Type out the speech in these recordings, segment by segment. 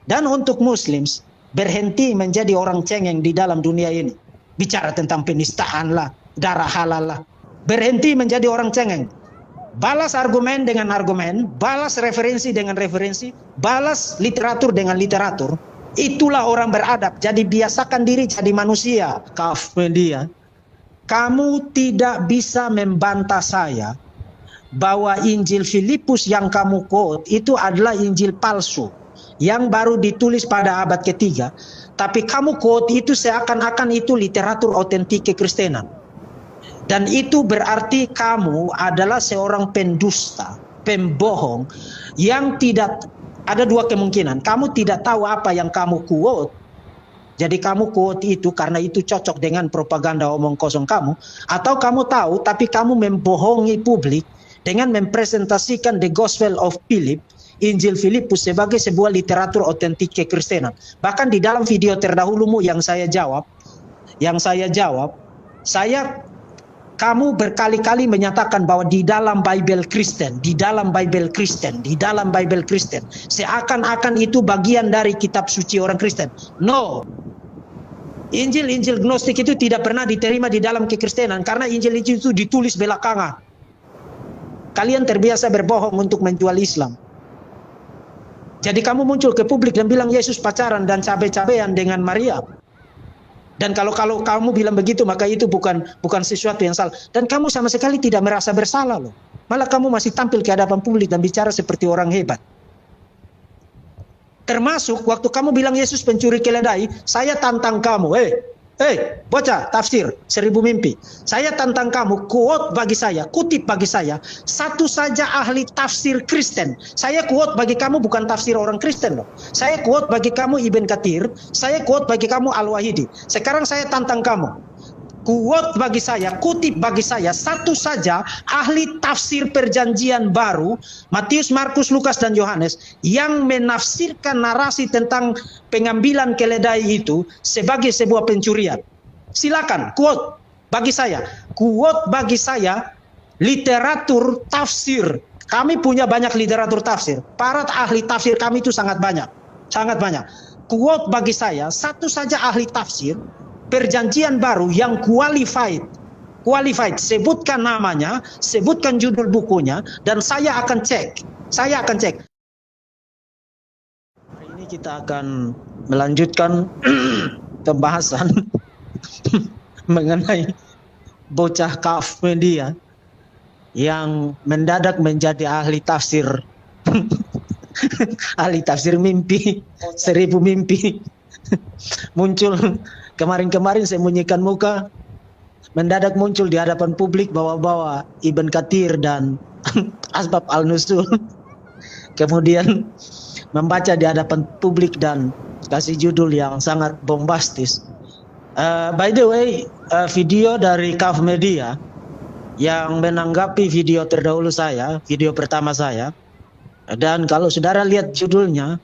Dan untuk Muslims, berhenti menjadi orang cengeng di dalam dunia ini. Bicara tentang penistaan lah, darah halal lah. Berhenti menjadi orang cengeng. Balas argumen dengan argumen, balas referensi dengan referensi, balas literatur dengan literatur. Itulah orang beradab. Jadi biasakan diri jadi manusia. Kaf media. Kamu tidak bisa membantah saya bahwa Injil Filipus yang kamu quote itu adalah Injil palsu yang baru ditulis pada abad ketiga. Tapi kamu quote itu seakan-akan itu literatur otentik kekristenan. Dan itu berarti kamu adalah seorang pendusta, pembohong yang tidak, ada dua kemungkinan. Kamu tidak tahu apa yang kamu quote. Jadi kamu quote itu karena itu cocok dengan propaganda omong kosong kamu. Atau kamu tahu tapi kamu membohongi publik dengan mempresentasikan the Gospel of Philip, Injil Filipus sebagai sebuah literatur otentik kekristenan. Bahkan di dalam video terdahulumu yang saya jawab, kamu berkali-kali menyatakan bahwa di dalam Bible Kristen, seakan-akan itu bagian dari kitab suci orang Kristen. No. Injil Gnostik itu tidak pernah diterima di dalam kekristenan karena Injil itu ditulis belakangan. Kalian terbiasa berbohong untuk menjual Islam. Jadi kamu muncul ke publik dan bilang Yesus pacaran dan cabe-cabean dengan Maria. Dan kalau kamu bilang begitu, maka itu bukan sesuatu yang salah. Dan kamu sama sekali tidak merasa bersalah loh. Malah kamu masih tampil ke hadapan publik dan bicara seperti orang hebat. Termasuk waktu kamu bilang Yesus pencuri keledai, saya tantang kamu. Bocah tafsir 1000 mimpi. Saya tantang kamu, quote bagi saya, kutip bagi saya, satu saja ahli tafsir Kristen. Saya quote bagi kamu bukan tafsir orang Kristen loh. Saya quote bagi kamu Ibn Katsir, saya quote bagi kamu Al-Wahidi. Sekarang saya tantang kamu. Quote bagi saya, kutip bagi saya, satu saja ahli tafsir perjanjian baru, Matius, Markus, Lukas, dan Yohanes, yang menafsirkan narasi tentang pengambilan keledai itu sebagai sebuah pencurian. Silakan, quote bagi saya. Quote bagi saya, literatur tafsir. Kami punya banyak literatur tafsir. Para ahli tafsir kami itu sangat banyak. Sangat banyak. Quote bagi saya, satu saja ahli tafsir perjanjian baru yang qualified, sebutkan namanya, sebutkan judul bukunya, dan saya akan cek. Hari ini kita akan melanjutkan pembahasan mengenai bocah kaf media yang mendadak menjadi ahli tafsir ahli tafsir mimpi, 1000 mimpi. Muncul kemarin sembunyikan muka, mendadak muncul di hadapan publik bawa-bawa Ibn Katsir dan Asbab Al-Nusul. Kemudian membaca di hadapan publik dan kasih judul yang sangat bombastis. By the way, video dari Kaf Media yang menanggapi video terdahulu saya, video pertama saya, dan kalau saudara lihat judulnya,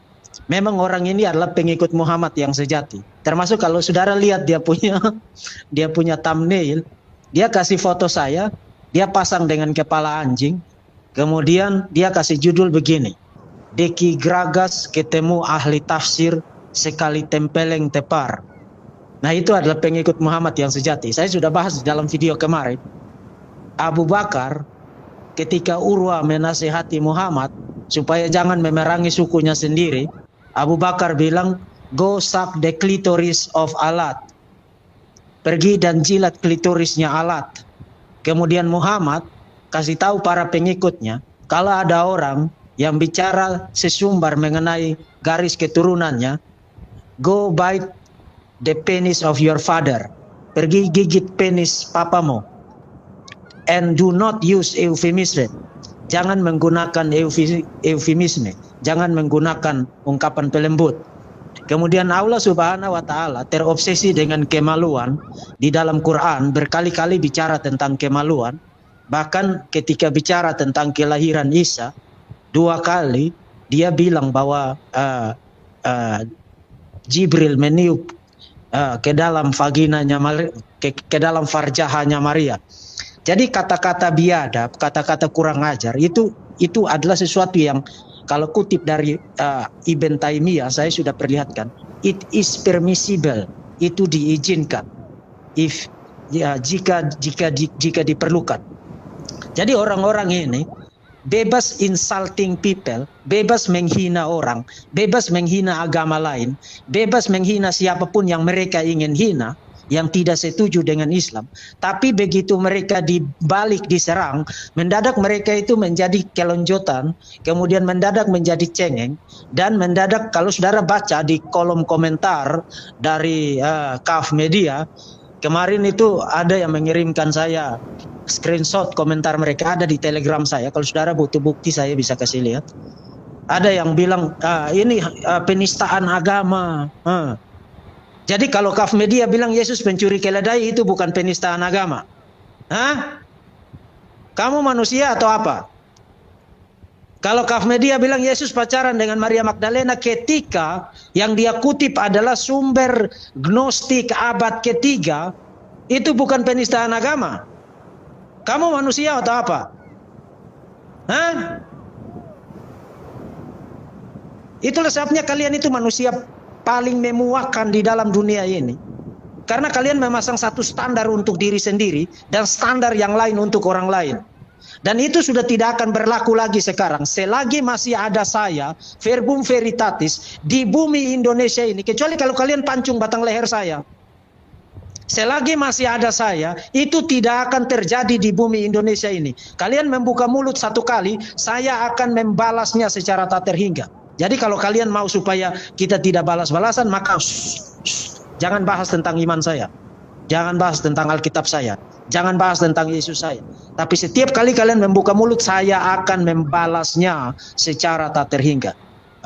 memang orang ini adalah pengikut Muhammad yang sejati. Termasuk kalau saudara lihat dia punya thumbnail, dia kasih foto saya, dia pasang dengan kepala anjing, kemudian dia kasih judul begini, Deki Gragas ketemu ahli tafsir sekali tempeleng tepar. Nah itu adalah pengikut Muhammad yang sejati. Saya sudah bahas di dalam video kemarin. Abu Bakar ketika Urwa menasihati Muhammad supaya jangan memerangi sukunya sendiri, Abu Bakar bilang, go suck the clitoris of Alat. Pergi dan jilat klitorisnya Alat. Kemudian Muhammad kasih tahu para pengikutnya, kalau ada orang yang bicara sesumbar mengenai garis keturunannya, go bite the penis of your father. Pergi gigit penis papamu. And do not use euphemism. Jangan menggunakan eufemisme, jangan menggunakan ungkapan pelembut. Kemudian Allah Subhanahu wa taala terobsesi dengan kemaluan. Di dalam Quran berkali-kali bicara tentang kemaluan. Bahkan ketika bicara tentang kelahiran Isa, 2 kali dia bilang bahwa Jibril meniup ke dalam vaginanya, ke dalam farjahnya Maria. Jadi kata-kata biadab, kata-kata kurang ajar itu adalah sesuatu yang Kalau kutip dari Ibn Taimiyah, saya sudah perlihatkan, it is permissible, itu diizinkan, if jika diperlukan. Jadi orang-orang ini bebas insulting people, bebas menghina orang, bebas menghina agama lain, bebas menghina siapapun yang mereka ingin hina, yang tidak setuju dengan Islam. Tapi begitu mereka dibalik diserang, mendadak mereka itu menjadi kelonjotan, kemudian mendadak menjadi cengeng, dan mendadak kalau saudara baca di kolom komentar dari KAF Media, kemarin itu ada yang mengirimkan saya screenshot komentar mereka, ada di Telegram saya. Kalau saudara butuh bukti saya bisa kasih lihat. Ada yang bilang ini penistaan agama. Jadi kalau KAF Media bilang Yesus pencuri keledai, itu bukan penistaan agama. Hah? Kamu manusia atau apa? Kalau KAF Media bilang Yesus pacaran dengan Maria Magdalena ketika yang dia kutip adalah sumber Gnostik abad ketiga, itu bukan penistaan agama. Kamu manusia atau apa? Hah? Itulah sebabnya kalian itu manusia paling memuakan di dalam dunia ini. Karena kalian memasang satu standar untuk diri sendiri dan standar yang lain untuk orang lain. Dan itu sudah tidak akan berlaku lagi sekarang. Selagi masih ada saya, verbum veritatis, di bumi Indonesia ini. Kecuali kalau kalian pancung batang leher saya. Selagi masih ada saya, itu tidak akan terjadi di bumi Indonesia ini. Kalian membuka mulut satu kali, saya akan membalasnya secara tak terhingga. Jadi kalau kalian mau supaya kita tidak balas-balasan, maka jangan bahas tentang iman saya. Jangan bahas tentang Alkitab saya. Jangan bahas tentang Yesus saya. Tapi setiap kali kalian membuka mulut, saya akan membalasnya secara tak terhingga.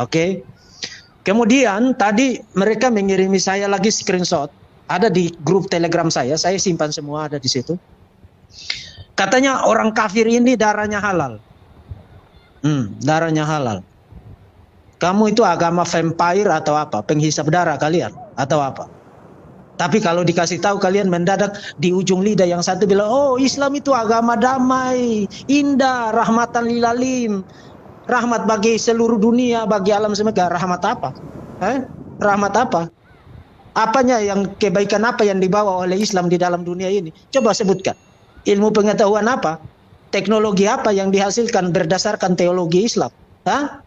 Oke? Kemudian tadi mereka mengirimi saya lagi screenshot. Ada di grup Telegram saya simpan semua, ada di situ. Katanya orang kafir ini darahnya halal. Darahnya halal. Kamu itu agama vampire atau apa? Penghisap darah kalian atau apa? Tapi kalau dikasih tahu kalian mendadak di ujung lidah yang satu bilang, oh Islam itu agama damai, indah, rahmatan lil alamin, rahmat bagi seluruh dunia, bagi alam semesta. Rahmat apa? Rahmat apa? Apanya yang kebaikan apa yang dibawa oleh Islam di dalam dunia ini? Coba sebutkan. Ilmu pengetahuan apa? Teknologi apa yang dihasilkan berdasarkan teologi Islam? Hah?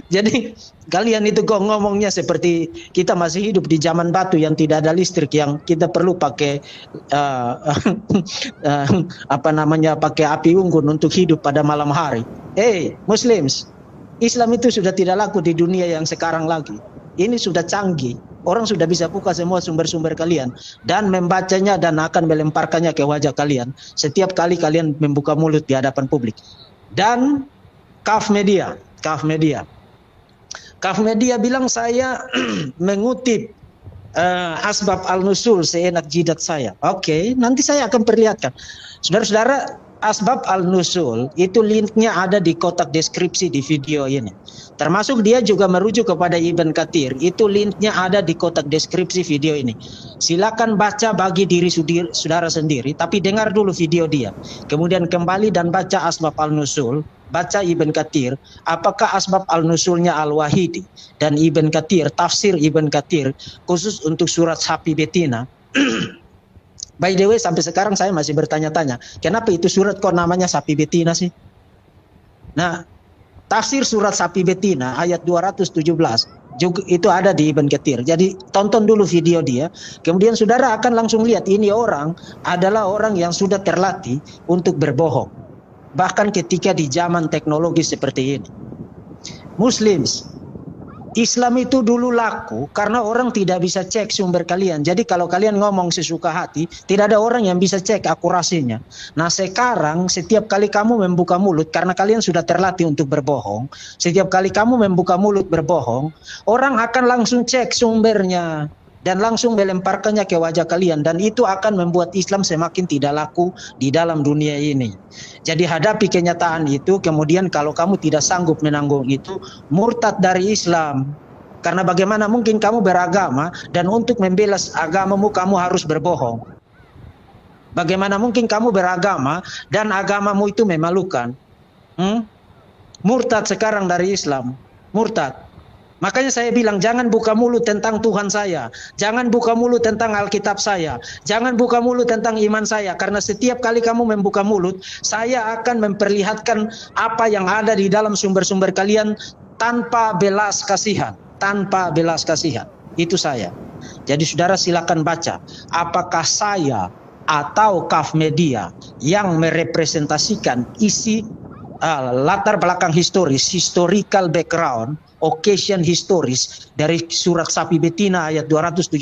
Jadi kalian itu kok ngomongnya seperti kita masih hidup di zaman batu yang tidak ada listrik, yang kita perlu pakai pakai api unggun untuk hidup pada malam hari. Muslims, Islam itu sudah tidak laku di dunia yang sekarang lagi. Ini sudah canggih. Orang sudah bisa buka semua sumber-sumber kalian dan membacanya dan akan melemparkannya ke wajah kalian setiap kali kalian membuka mulut di hadapan publik. Dan KAF Media bilang saya mengutip asbab al-nusul seenak jidat saya. Oke, nanti saya akan perlihatkan. Saudara-saudara, asbab al-nusul itu linknya ada di kotak deskripsi di video ini. Termasuk dia juga merujuk kepada Ibn Katsir. Itu linknya ada di kotak deskripsi video ini. Silakan baca bagi diri saudara sendiri, tapi dengar dulu video dia. Kemudian kembali dan baca asbab al-nusul. Baca Ibn Katsir, apakah asbab al-nusulnya al-Wahidi dan Ibn Katsir, tafsir Ibn Katsir khusus untuk surat sapi betina. By the way, sampai sekarang saya masih bertanya-tanya, kenapa itu surat kok namanya sapi betina sih? Nah, tafsir surat sapi betina ayat 217 juga itu ada di Ibn Katsir. Jadi tonton dulu video dia, kemudian saudara akan langsung lihat ini orang adalah orang yang sudah terlatih untuk berbohong. Bahkan ketika di zaman teknologi seperti ini. Muslims, Islam itu dulu laku karena orang tidak bisa cek sumber kalian. Jadi kalau kalian ngomong sesuka hati, tidak ada orang yang bisa cek akurasinya. Nah sekarang setiap kali kamu membuka mulut, karena kalian sudah terlatih untuk berbohong, setiap kali kamu membuka mulut berbohong, orang akan langsung cek sumbernya dan langsung melemparkannya ke wajah kalian, dan itu akan membuat Islam semakin tidak laku di dalam dunia ini. Jadi hadapi kenyataan itu, kemudian kalau kamu tidak sanggup menanggung itu, murtad dari Islam. Karena bagaimana mungkin kamu beragama dan untuk membela agamamu kamu harus berbohong. Bagaimana mungkin kamu beragama dan agamamu itu memalukan? Murtad sekarang dari Islam, murtad. Makanya saya bilang jangan buka mulut tentang Tuhan saya, jangan buka mulut tentang Alkitab saya, jangan buka mulut tentang iman saya, karena setiap kali kamu membuka mulut, saya akan memperlihatkan apa yang ada di dalam sumber-sumber kalian tanpa belas kasihan, tanpa belas kasihan. Itu saya. Jadi saudara silakan baca, apakah saya atau Kaf Media yang merepresentasikan isi latar belakang historis, historical background, occasion historis dari surat sapi betina ayat 217.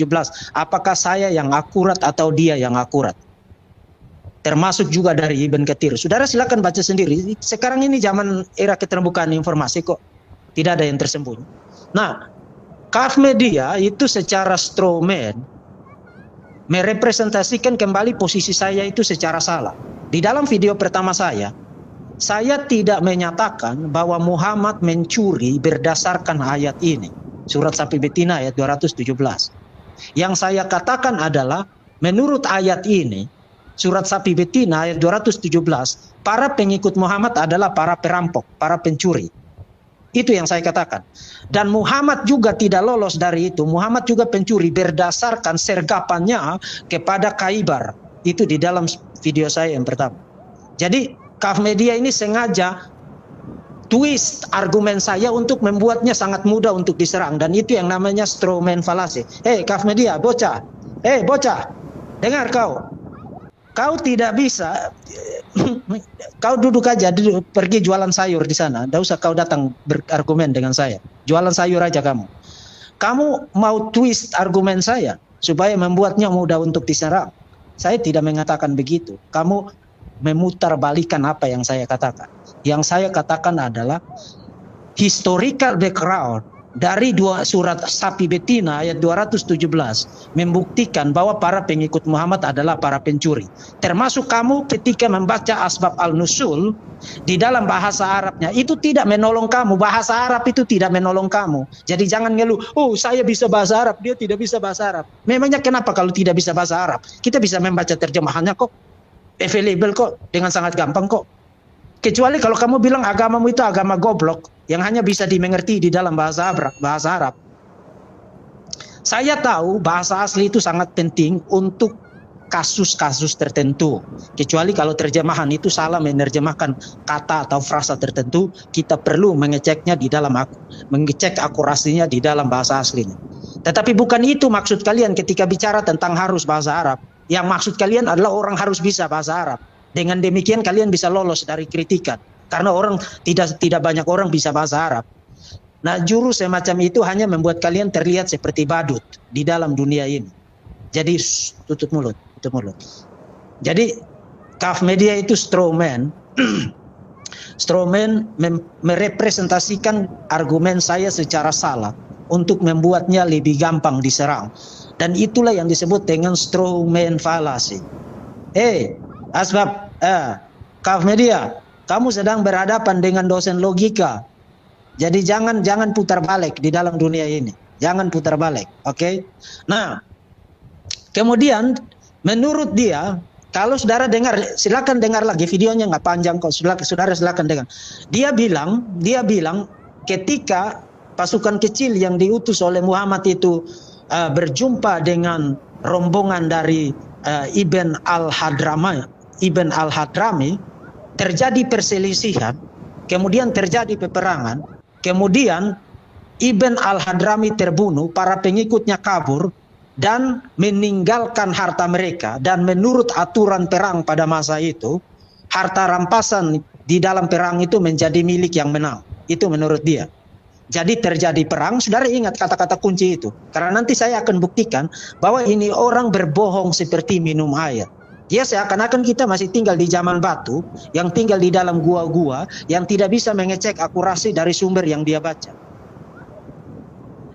Apakah saya yang akurat atau dia yang akurat? Termasuk juga dari Ibn Katsir. Saudara silakan baca sendiri. Sekarang ini zaman era keterbukaan informasi kok. Tidak ada yang tersembunyi. Nah, Kaf Media itu secara strawman merepresentasikan kembali posisi saya itu secara salah. Di dalam video pertama saya tidak menyatakan bahwa Muhammad mencuri berdasarkan ayat ini. Surat sapi betina ayat 217. Yang saya katakan adalah menurut ayat ini, surat sapi betina ayat 217, para pengikut Muhammad adalah para perampok, para pencuri. Itu yang saya katakan. Dan Muhammad juga tidak lolos dari itu. Muhammad juga pencuri berdasarkan sergapannya kepada Khaybar. Itu di dalam video saya yang pertama. Jadi Kaf Media ini sengaja twist argumen saya untuk membuatnya sangat mudah untuk diserang. Dan itu yang namanya strawman fallacy. Kaf Media, bocah. Bocah, dengar kau. Kau tidak bisa, kau duduk aja, pergi jualan sayur di sana. Tidak usah kau datang berargumen dengan saya. Jualan sayur aja kamu. Kamu mau twist argumen saya supaya membuatnya mudah untuk diserang. Saya tidak mengatakan begitu. Kamu memutarbalikan apa yang saya katakan. Yang saya katakan adalah historical background dari dua surat sapi betina ayat 217 membuktikan bahwa para pengikut Muhammad adalah para pencuri. Termasuk kamu ketika membaca asbab al-nusul di dalam bahasa Arabnya itu tidak menolong kamu. Bahasa Arab itu tidak menolong kamu. Jadi jangan ngeluh, oh saya bisa bahasa Arab, dia tidak bisa bahasa Arab. Memangnya kenapa kalau tidak bisa bahasa Arab? Kita bisa membaca terjemahannya kok. Available kok, dengan sangat gampang kok. Kecuali kalau kamu bilang agamamu itu agama goblok yang hanya bisa dimengerti di dalam bahasa Arab. Saya tahu bahasa asli itu sangat penting untuk kasus-kasus tertentu. Kecuali kalau terjemahan itu salah menerjemahkan kata atau frasa tertentu, kita perlu mengecek akurasinya di dalam bahasa aslinya. Tetapi bukan itu maksud kalian ketika bicara tentang harus bahasa Arab. Yang maksud kalian adalah orang harus bisa bahasa Arab. Dengan demikian kalian bisa lolos dari kritikan. Karena orang tidak banyak orang bisa bahasa Arab. Nah, jurus semacam itu hanya membuat kalian terlihat seperti badut di dalam dunia ini. Jadi tutup mulut. Jadi Kaf Media itu strawman. Strawman merepresentasikan argumen saya secara salah untuk membuatnya lebih gampang diserang. Dan itulah yang disebut dengan strawman fallacy. Asbab, Kaf Media, kamu sedang berhadapan dengan dosen logika. Jadi jangan putar balik di dalam dunia ini. Jangan putar balik, oke? Nah, kemudian menurut dia, kalau saudara dengar, silakan dengar lagi videonya, nggak panjang kok. Saudara silakan dengar. Dia bilang ketika pasukan kecil yang diutus oleh Muhammad itu berjumpa dengan rombongan dari Ibn al-Hadrami, terjadi perselisihan, kemudian terjadi peperangan, kemudian Ibn al-Hadrami terbunuh, para pengikutnya kabur dan meninggalkan harta mereka. Dan menurut aturan perang pada masa itu, harta rampasan di dalam perang itu menjadi milik yang menang. Itu menurut dia. Jadi terjadi perang, saudara ingat kata-kata kunci itu. Karena nanti saya akan buktikan bahwa ini orang berbohong seperti minum air. Dia seakan-akan kita masih tinggal di zaman batu, yang tinggal di dalam gua-gua, yang tidak bisa mengecek akurasi dari sumber yang dia baca.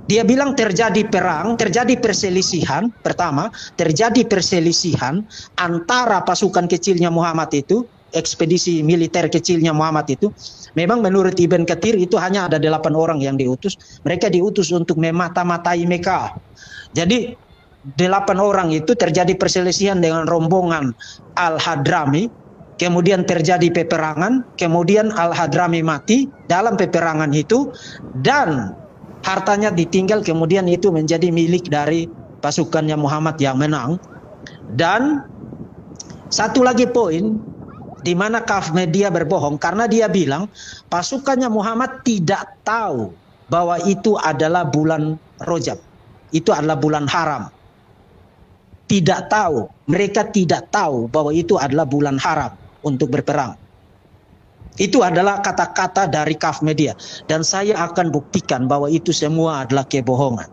Dia bilang terjadi perang, terjadi perselisihan. Pertama, terjadi perselisihan antara pasukan kecilnya Muhammad itu, ekspedisi militer kecilnya Muhammad itu. Memang menurut Ibn Katsir itu hanya ada 8 orang yang diutus. Mereka diutus untuk memata-matai Mekah. Jadi 8 orang itu terjadi perselisihan dengan rombongan Al-Hadrami, kemudian terjadi peperangan, kemudian Al-Hadrami mati dalam peperangan itu, dan hartanya ditinggal, kemudian itu menjadi milik dari pasukannya Muhammad yang menang. Dan satu lagi poin di mana Kaf Media berbohong, karena dia bilang pasukannya Muhammad tidak tahu bahwa itu adalah bulan Rajab, itu adalah bulan haram. Tidak tahu, mereka tidak tahu bahwa itu adalah bulan haram untuk berperang. Itu adalah kata-kata dari Kaf Media, dan saya akan buktikan bahwa itu semua adalah kebohongan.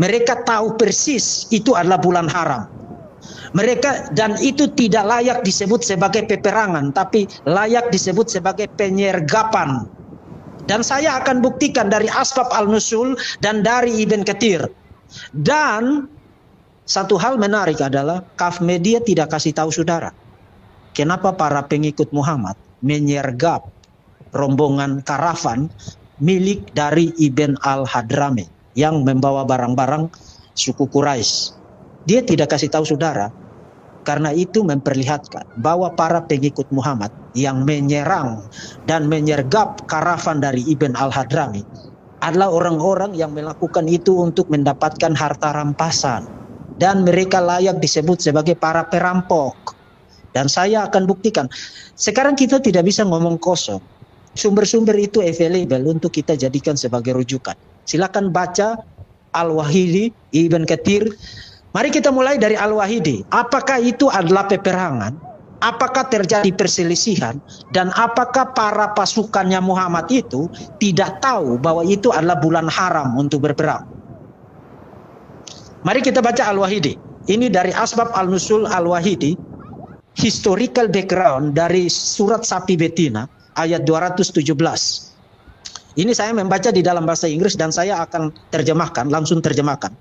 Mereka tahu persis itu adalah bulan haram. Mereka, dan itu tidak layak disebut sebagai peperangan, tapi layak disebut sebagai penyergapan. Dan saya akan buktikan dari Asbab Al-Nusul dan dari Ibn Katsir. Dan satu hal menarik adalah Kaf Media tidak kasih tahu saudara, kenapa para pengikut Muhammad menyergap rombongan karavan milik dari Ibn Al-Hadrami yang membawa barang-barang suku Quraisy. Dia tidak kasih tahu saudara, karena itu memperlihatkan bahwa para pengikut Muhammad yang menyerang dan menyergap karavan dari Ibn Al-Hadrami adalah orang-orang yang melakukan itu untuk mendapatkan harta rampasan, dan mereka layak disebut sebagai para perampok. Dan saya akan buktikan. Sekarang kita tidak bisa ngomong kosong. Sumber-sumber itu available untuk kita jadikan sebagai rujukan. Silakan baca Al-Wahidi, Ibn Katsir. Mari kita mulai dari Al-Wahidi. Apakah itu adalah peperangan? Apakah terjadi perselisihan? Dan apakah para pasukannya Muhammad itu tidak tahu bahwa itu adalah bulan haram untuk berperang? Mari kita baca Al-Wahidi. Ini dari Asbab Al-Nusul Al-Wahidi. Historical background dari surat Sapi Betina ayat 217. Ini saya membaca di dalam bahasa Inggris dan saya akan terjemahkan, langsung terjemahkan.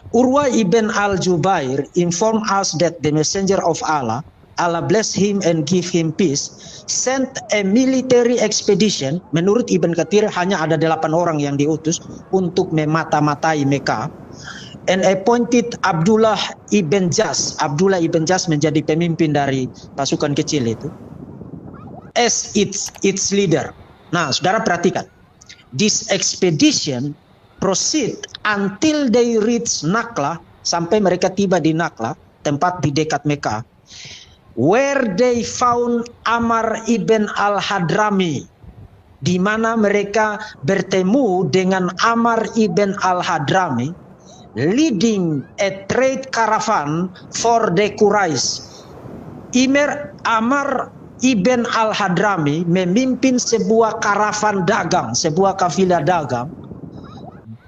Urwa ibn al-Jubair informed us that the messenger of Allah, Allah bless him and give him peace, sent a military expedition. Menurut Ibn Katsir hanya ada 8 orang yang diutus untuk memata-matai Mekah, and appointed Abdullah ibn Jas. Abdullah ibn Jas menjadi pemimpin dari pasukan kecil itu as its leader. Nah, saudara perhatikan. This expedition proceed until they reach Naklah, sampai mereka tiba di Naklah, tempat di dekat Mekah, where they found Amr ibn al-Hadrami, di mana mereka bertemu dengan Amr ibn al-Hadrami, leading a trade caravan for the Quraisy. Amr ibn al-Hadrami memimpin sebuah karavan dagang, sebuah kafilah dagang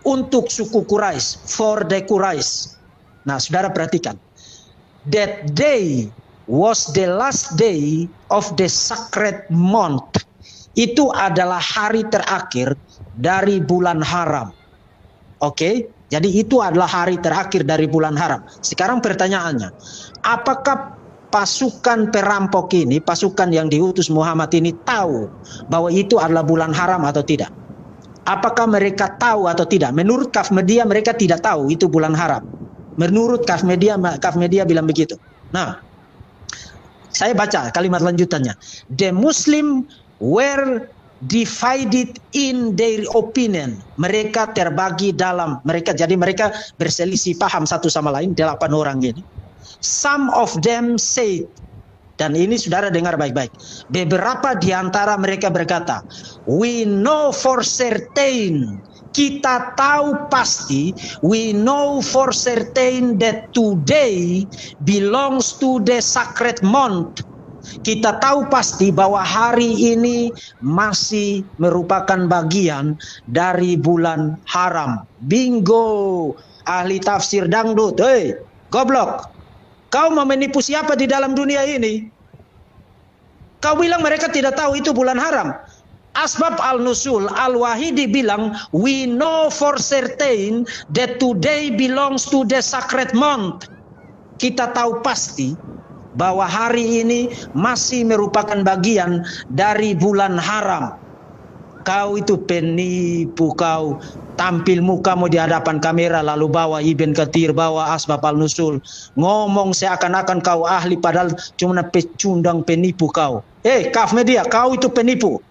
untuk suku Quraisy, for the Quraisy. Nah, saudara perhatikan. That day was the last day of the sacred month. Itu adalah hari terakhir dari bulan haram. Oke? Jadi itu adalah hari terakhir dari bulan haram. Sekarang pertanyaannya, apakah pasukan perampok ini, pasukan yang diutus Muhammad ini tahu bahwa itu adalah bulan haram atau tidak? Apakah mereka tahu atau tidak? Menurut Kaf Media mereka tidak tahu itu bulan haram. Menurut Kaf Media bilang begitu. Nah, saya baca kalimat lanjutannya. The Muslim were divided in their opinion. Mereka terbagi dalam mereka, jadi mereka berselisih paham satu sama lain, 8 orang ini. Some of them said, dan ini saudara dengar baik-baik, beberapa di antara mereka berkata, we know for certain, kita tahu pasti, we know for certain that today belongs to the sacred month. Kita tahu pasti bahwa hari ini masih merupakan bagian dari bulan haram. Bingo, ahli tafsir dangdut. Hei, goblok. Kau mau menipu siapa di dalam dunia ini? Kau bilang mereka tidak tahu itu bulan haram. Asbab Al-Nusul Al-Wahidi bilang, we know for certain that today belongs to the sacred month. Kita tahu pasti bahwa hari ini masih merupakan bagian dari bulan haram. Kau itu penipu kau. Tampil mukamu di hadapan kamera lalu bawa Ibn Katsir, bawa Asbab Al-Nusul. Ngomong seakan-akan kau ahli padahal cuma pecundang penipu kau. Kaf Media, kau itu penipu.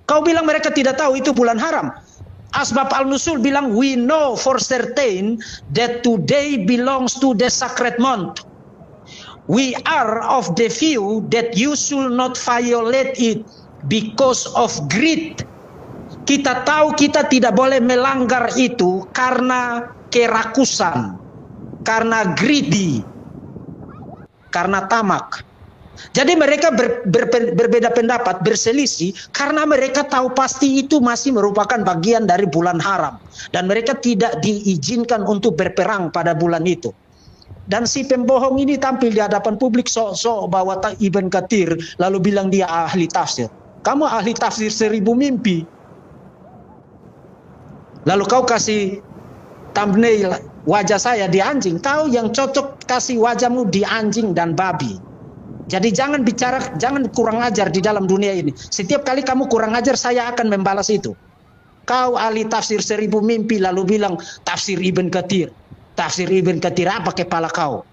Kau bilang mereka tidak tahu itu bulan haram. Asbab Al-Nusul bilang, we know for certain that today belongs to the sacred month. We are of the view that you should not violate it because of greed. Kita tahu kita tidak boleh melanggar itu karena kerakusan, karena greedy, karena tamak. Jadi mereka berbeda pendapat, berselisih karena mereka tahu pasti itu masih merupakan bagian dari bulan haram dan mereka tidak diizinkan untuk berperang pada bulan itu. Dan si pembohong ini tampil di hadapan publik sok-sok bawa Ibn Katsir lalu bilang dia ahli tafsir. Kamu ahli tafsir 1000 mimpi. Lalu kau kasih thumbnail wajah saya di anjing. Kau yang cocok kasih wajahmu di anjing dan babi. Jadi jangan kurang ajar di dalam dunia ini. Setiap kali kamu kurang ajar, saya akan membalas itu. Kau ahli tafsir 1000 mimpi lalu bilang tafsir Ibn Katsir. Tafsir Ibn Katsir apa kepala kau?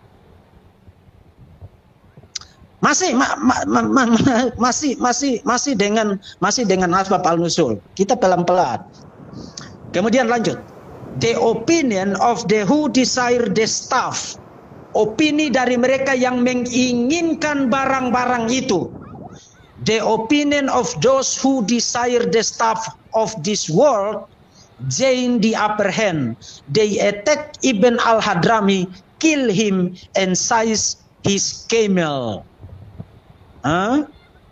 Masih dengan Asbab Al-Nusul. Kita pelan-pelan. Kemudian lanjut. The opinion of the who desire the stuff. Opini dari mereka yang menginginkan barang-barang itu. The opinion of those who desire the stuff of this world gain the upper hand. They attack Ibn al-Hadrami, kill him, and seize his camel.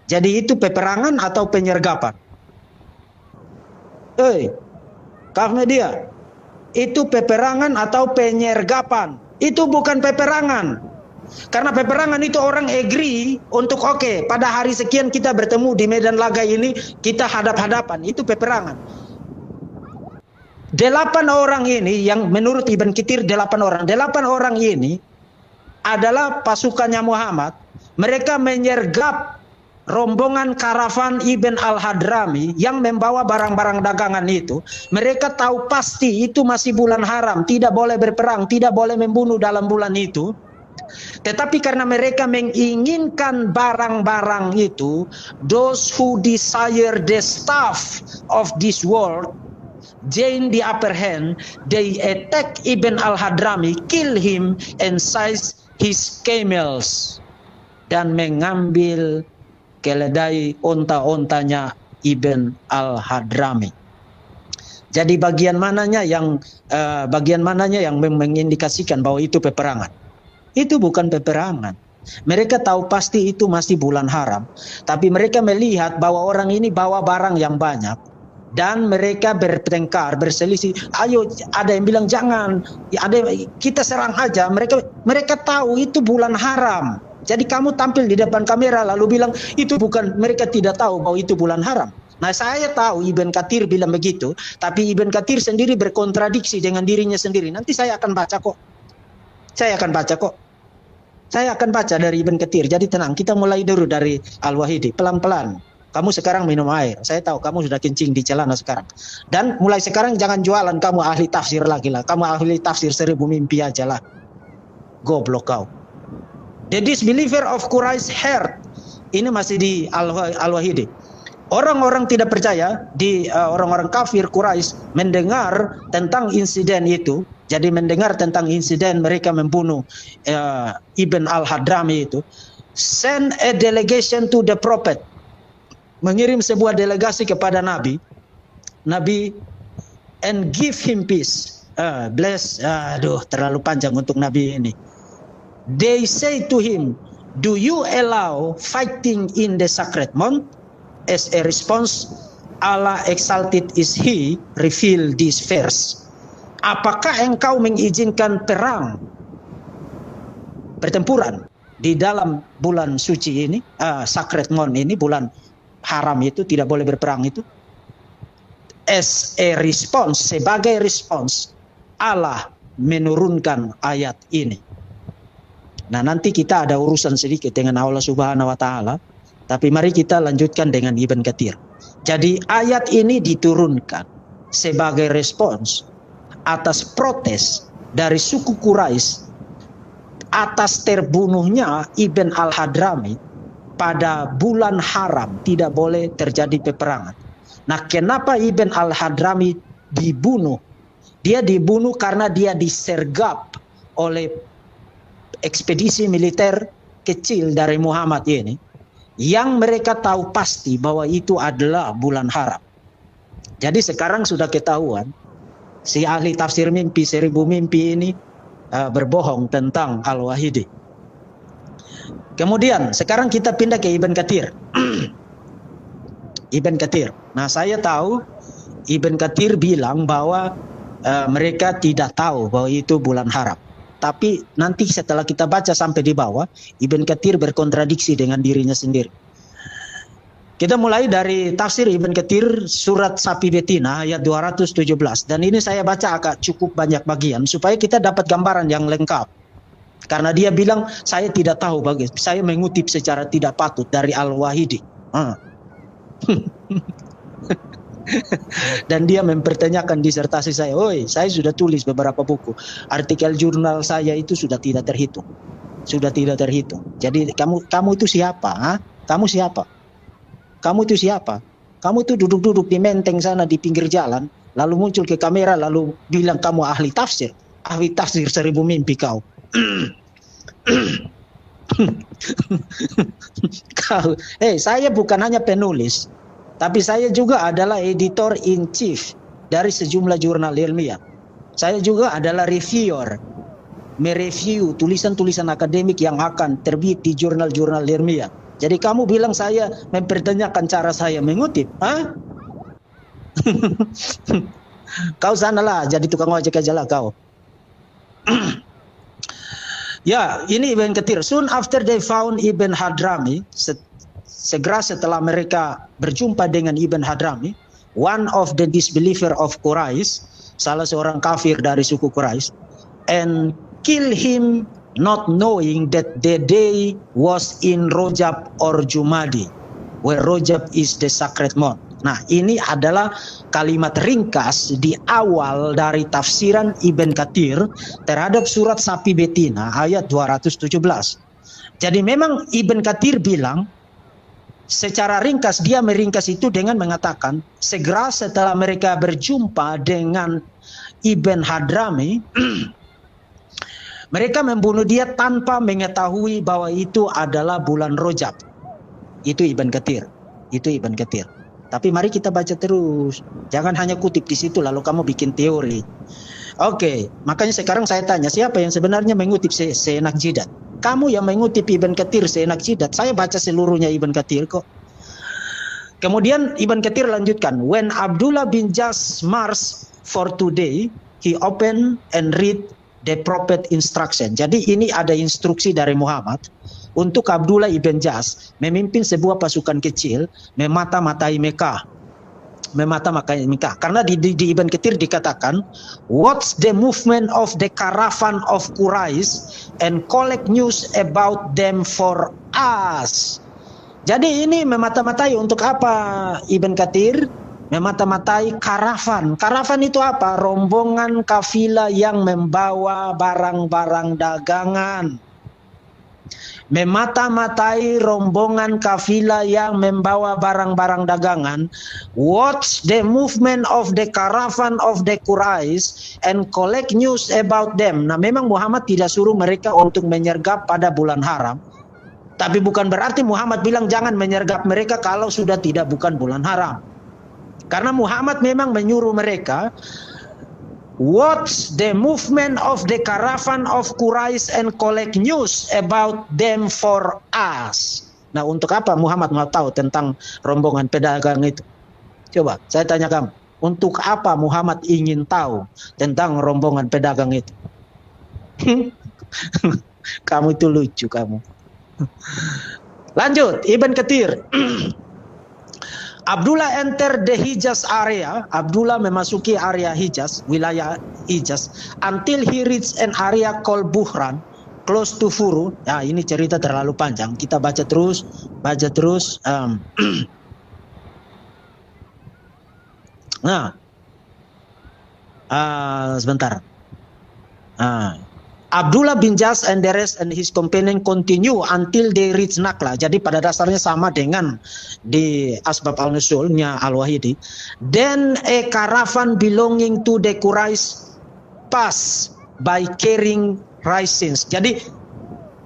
Jadi itu peperangan atau penyergapan? Kaf Media, itu peperangan atau penyergapan? Itu bukan peperangan. Karena peperangan itu orang agree untuk pada hari sekian kita bertemu di medan laga ini, kita hadap-hadapan. Itu peperangan. 8 orang ini yang menurut Ibn Katsir 8 orang. 8 orang ini adalah pasukannya Muhammad. Mereka menyergap rombongan karavan Ibn al-Hadrami yang membawa barang-barang dagangan itu. Mereka tahu pasti itu masih bulan haram, tidak boleh berperang, tidak boleh membunuh dalam bulan itu. Tetapi karena mereka menginginkan barang-barang itu, those who desire the stuff of this world gain the upper hand. They attack Ibn al-Hadrami, kill him, and seize his camels, dan mengambil keledai onta-ontanya Ibn al-Hadrami. Jadi bagian mananya yang mengindikasikan bahwa itu peperangan? Itu bukan peperangan. Mereka tahu pasti itu masih bulan haram, tapi mereka melihat bahwa orang ini bawa barang yang banyak dan mereka bertengkar, berselisih. Ayo, ada yang bilang jangan, kita serang aja. Mereka tahu itu bulan haram. Jadi kamu tampil di depan kamera lalu bilang itu bukan, mereka tidak tahu bahwa itu bulan haram. Nah, saya tahu Ibn Katsir bilang begitu, tapi Ibn Katsir sendiri berkontradiksi dengan dirinya sendiri. Nanti saya akan baca kok. Saya akan baca dari Ibn Katsir. Jadi tenang, kita mulai dulu dari Al-Wahidi, pelan-pelan. Kamu sekarang minum air. Saya tahu kamu sudah kencing di celana sekarang. Dan mulai sekarang jangan jualan kamu ahli tafsir lagi lah. Kamu ahli tafsir 1000 mimpi aja lah. Goblok kau. The disbeliever of Quraisy heard. Ini masih di Al-Wahidi. Orang-orang tidak percaya, orang-orang kafir Quraisy mendengar tentang insiden itu. Jadi mendengar tentang insiden mereka membunuh Ibn al-Hadrami itu. Send a delegation to the prophet. Mengirim sebuah delegasi kepada Nabi. And give him peace. Bless. Terlalu panjang untuk Nabi ini. They say to him, do you allow fighting in the sacred month? As a response, Allah exalted is He reveal this verse. Apakah engkau mengizinkan pertempuran di dalam bulan suci ini, sacred month ini, bulan haram itu, tidak boleh berperang itu? As a response, sebagai respons, Allah menurunkan ayat ini. Nah, nanti kita ada urusan sedikit dengan Allah Subhanahu wa taala, tapi mari kita lanjutkan dengan Ibn Katsir. Jadi ayat ini diturunkan sebagai respons atas protes dari suku Quraisy atas terbunuhnya Ibn al-Hadrami pada bulan haram, tidak boleh terjadi peperangan. Nah, kenapa Ibn al-Hadrami dibunuh? Dia dibunuh karena dia disergap oleh ekspedisi militer kecil dari Muhammad ini, yang mereka tahu pasti bahwa itu adalah bulan haram. Jadi sekarang sudah ketahuan, si ahli tafsir mimpi, 1000 mimpi ini berbohong tentang Al-Wahidi. Kemudian sekarang kita pindah ke Ibn Katsir. Ibn Katsir. Nah, saya tahu Ibn Katsir bilang bahwa mereka tidak tahu bahwa itu bulan haram. Tapi nanti setelah kita baca sampai di bawah, Ibn Katsir berkontradiksi dengan dirinya sendiri. Kita mulai dari tafsir Ibn Katsir surat Sapi Betina ayat 217. Dan ini saya baca agak cukup banyak bagian supaya kita dapat gambaran yang lengkap. Karena dia bilang saya tidak tahu, saya mengutip secara tidak patut dari Al-Wahidi. Dan dia mempertanyakan disertasi saya. Oi, saya sudah tulis beberapa buku. Artikel jurnal saya itu sudah tidak terhitung. Sudah tidak terhitung. Jadi kamu itu siapa? Ha? Kamu siapa? Kamu itu siapa? Kamu itu duduk-duduk di menteng sana di pinggir jalan, lalu muncul ke kamera, lalu bilang kamu ahli tafsir. Ahli tafsir 1000 mimpi kau. Saya bukan hanya penulis, tapi saya juga adalah editor in chief dari sejumlah jurnal ilmiah. Saya juga adalah reviewer, mereview tulisan-tulisan akademik yang akan terbit di jurnal-jurnal ilmiah. Jadi kamu bilang saya mempertanyakan cara saya mengutip, Kau sanalah jadi tukang ojek aja lah kau. Ya, ini Ibn Katsir. Soon after they found Ibn Hadrami, segera setelah mereka berjumpa dengan Ibn Hadrami, one of the disbeliever of Quraisy, salah seorang kafir dari suku Quraisy, and kill him not knowing that the day was in Rajab or Jumadi, where Rajab is the sacred month. Nah, ini adalah kalimat ringkas di awal dari tafsiran Ibn Katsir terhadap surat Sapi Betina ayat 217. Jadi memang Ibn Katsir bilang secara ringkas, dia meringkas itu dengan mengatakan segera setelah mereka berjumpa dengan Ibn Hadrami, mereka membunuh dia tanpa mengetahui bahwa itu adalah bulan Rajab. Itu Ibn Katsir. Itu Ibn Katsir. Tapi mari kita baca terus. Jangan hanya kutip di situ lalu kamu bikin teori. Oke, makanya sekarang saya tanya, siapa yang sebenarnya mengutip seenak jidat? Kamu yang mengutip Ibn Katsir seenak jidat. Saya baca seluruhnya Ibn Katsir kok. Kemudian Ibn Katsir lanjutkan, when Abdullah bin Jas marched for today, he opened and read the prophet instruction. Jadi ini ada instruksi dari Muhammad untuk Abdullah ibn Jas memimpin sebuah pasukan kecil memata-matai Mekah. Memata-matai Mekah. Karena di Ibn Katsir dikatakan, what's the movement of the caravan of Quraisy and collect news about them for us. Jadi ini memata-matai untuk apa Ibn Katsir? Memata-matai karavan. Karavan itu apa? Rombongan kafilah yang membawa barang-barang dagangan. Memata-matai rombongan kafilah yang membawa barang-barang dagangan. Watch the movement of the caravan of the Quraisy and collect news about them. Nah, memang Muhammad tidak suruh mereka untuk menyergap pada bulan haram. Tapi bukan berarti Muhammad bilang jangan menyergap mereka kalau sudah tidak bukan bulan haram. Karena Muhammad memang menyuruh mereka watch the movement of the caravan of Quraisy and collect news about them for us. Nah, untuk apa Muhammad mau tahu tentang rombongan pedagang itu? Coba saya tanya kamu, untuk apa Muhammad ingin tahu tentang rombongan pedagang itu? Kamu itu lucu kamu. Lanjut, Ibn Katsir. Abdullah enter the Hijaz area. Abdullah memasuki area Hijaz, wilayah Hijaz, until he reach an area called Buhran, close to Furu. Ya, ini cerita terlalu panjang. Kita baca terus, baca terus. Nah, sebentar. Abdullah bin Jas and the rest and his companion continue until they reach Nakla. Jadi pada dasarnya sama dengan di Asbab al-Nusulnya Al-Wahidi. Then a caravan belonging to the Quraish pass by carrying raisins. Jadi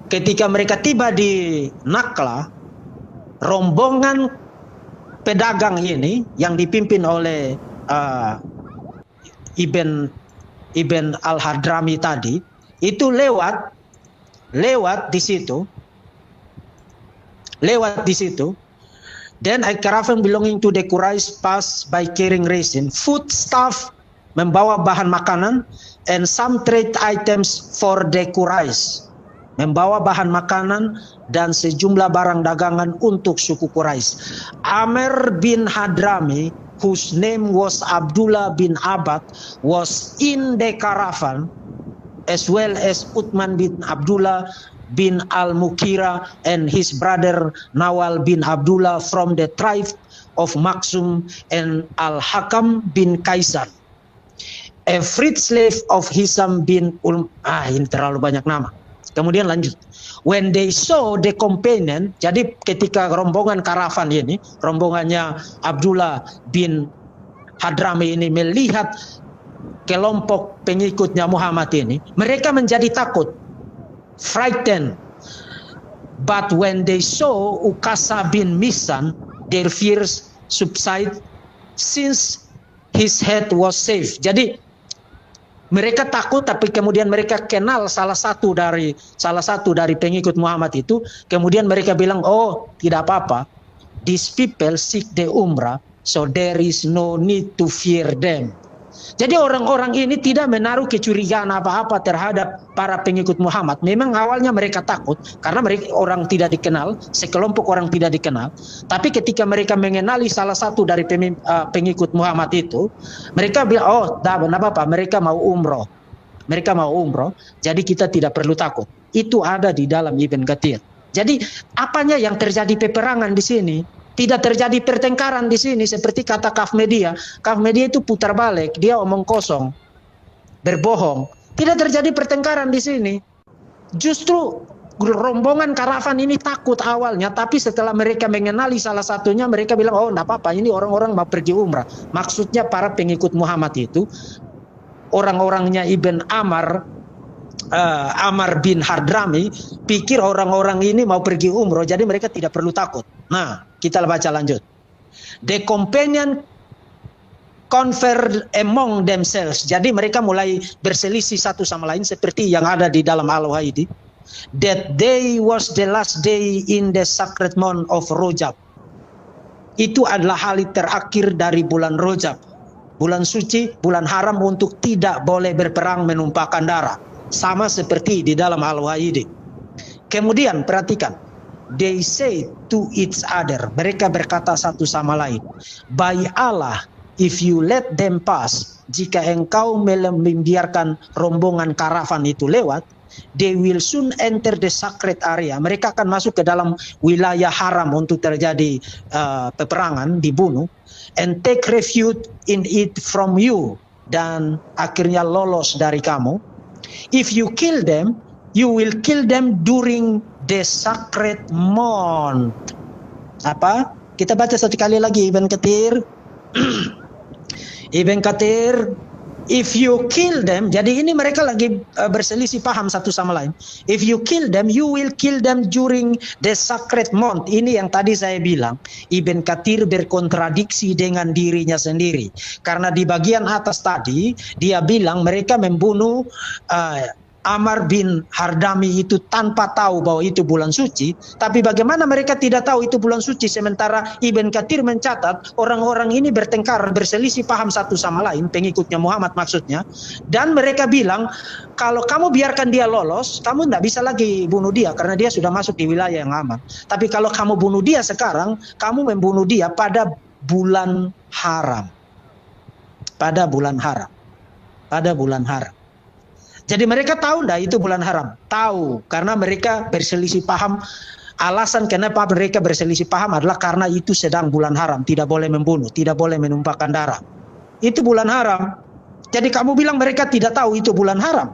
ketika mereka tiba di Nakla, rombongan pedagang ini yang dipimpin oleh Ibn al-Hadrami tadi itu lewat di situ. Then a caravan belonging to the Quraish pass by carrying resin, food stuff, membawa bahan makanan, and some trade items for the Quraish, membawa bahan makanan dan sejumlah barang dagangan untuk suku Quraisy. Amr bin Hadrami, whose name was Abdullah bin Abad, was in the caravan, as well as Uthman bin Abdullah bin al-Mukhira and his brother Nawal bin Abdullah from the tribe of Maksum, and Al-Hakam bin Kaisar, a freed slave of Hisam bin ini terlalu banyak nama. Kemudian lanjut. When they saw the companion, jadi ketika rombongan karavan ini, rombongannya Abdullah bin Hadrami ini melihat kelompok pengikutnya Muhammad ini, mereka menjadi takut, frightened. But when they saw Ukasa bin Misan, their fears subside since his head was safe. Jadi mereka takut, tapi kemudian mereka kenal salah satu dari pengikut Muhammad itu. Kemudian mereka bilang, oh tidak apa-apa, these people seek the umrah, so there is no need to fear them. Jadi orang-orang ini tidak menaruh kecurigaan apa-apa terhadap para pengikut Muhammad. Memang awalnya mereka takut karena mereka orang tidak dikenal, sekelompok orang tidak dikenal. Tapi ketika mereka mengenali salah satu dari pengikut Muhammad itu, mereka bilang, oh tidak apa-apa, mereka mau umroh. Jadi kita tidak perlu takut. Itu ada di dalam Ibn Katsir. Jadi apanya yang terjadi peperangan di sini? Tidak terjadi pertengkaran di sini seperti kata Kaf Media. Kaf Media itu putar balik, dia omong kosong, berbohong. Tidak terjadi pertengkaran di sini. Justru rombongan karavan ini takut awalnya, tapi setelah mereka mengenali salah satunya, mereka bilang, oh enggak apa-apa, ini orang-orang mau pergi umrah. Maksudnya para pengikut Muhammad itu, orang-orangnya Ibn Amr bin Hadrami pikir orang-orang ini mau pergi umroh, jadi mereka tidak perlu takut. Nah, kita baca lanjut. The companion conferred among themselves. Jadi mereka mulai berselisih satu sama lain seperti yang ada di dalam Al-Wahidi. That day was the last day in the sacred month of Rajab. Itu adalah hari terakhir dari bulan Rajab. Bulan suci, bulan haram untuk tidak boleh berperang menumpahkan darah. Sama seperti di dalam Al-Wahidi. Kemudian perhatikan, they say to each other, mereka berkata satu sama lain, by Allah, if you let them pass, jika engkau membiarkan rombongan karavan itu lewat, they will soon enter the sacred area. Mereka akan masuk ke dalam wilayah haram untuk terjadi peperangan, dibunuh, and take refuge in it from you, dan akhirnya lolos dari kamu. If you kill them, you will kill them during the sacred month. Apa? Kita baca satu kali lagi Ibn Katsir. Ibn Katsir, if you kill them, jadi ini mereka lagi berselisih paham satu sama lain. If you kill them, you will kill them during the sacred month. Ini yang tadi saya bilang, Ibn Katsir berkontradiksi dengan dirinya sendiri. Karena di bagian atas tadi, dia bilang mereka membunuh Amr bin Hadrami itu tanpa tahu bahwa itu bulan suci. Tapi bagaimana mereka tidak tahu itu bulan suci, sementara Ibn Katsir mencatat orang-orang ini bertengkar, berselisih paham satu sama lain, pengikutnya Muhammad maksudnya. Dan mereka bilang, kalau kamu biarkan dia lolos, kamu tidak bisa lagi bunuh dia karena dia sudah masuk di wilayah yang aman. Tapi kalau kamu bunuh dia sekarang, kamu membunuh dia pada bulan haram. Pada bulan haram. Pada bulan haram. Jadi mereka tahu enggak itu bulan haram? Tahu, karena mereka berselisih paham. Alasan kenapa mereka berselisih paham adalah karena itu sedang bulan haram, tidak boleh membunuh, tidak boleh menumpahkan darah. itu bulan haram. Jadi kamu bilang mereka tidak tahu itu bulan haram.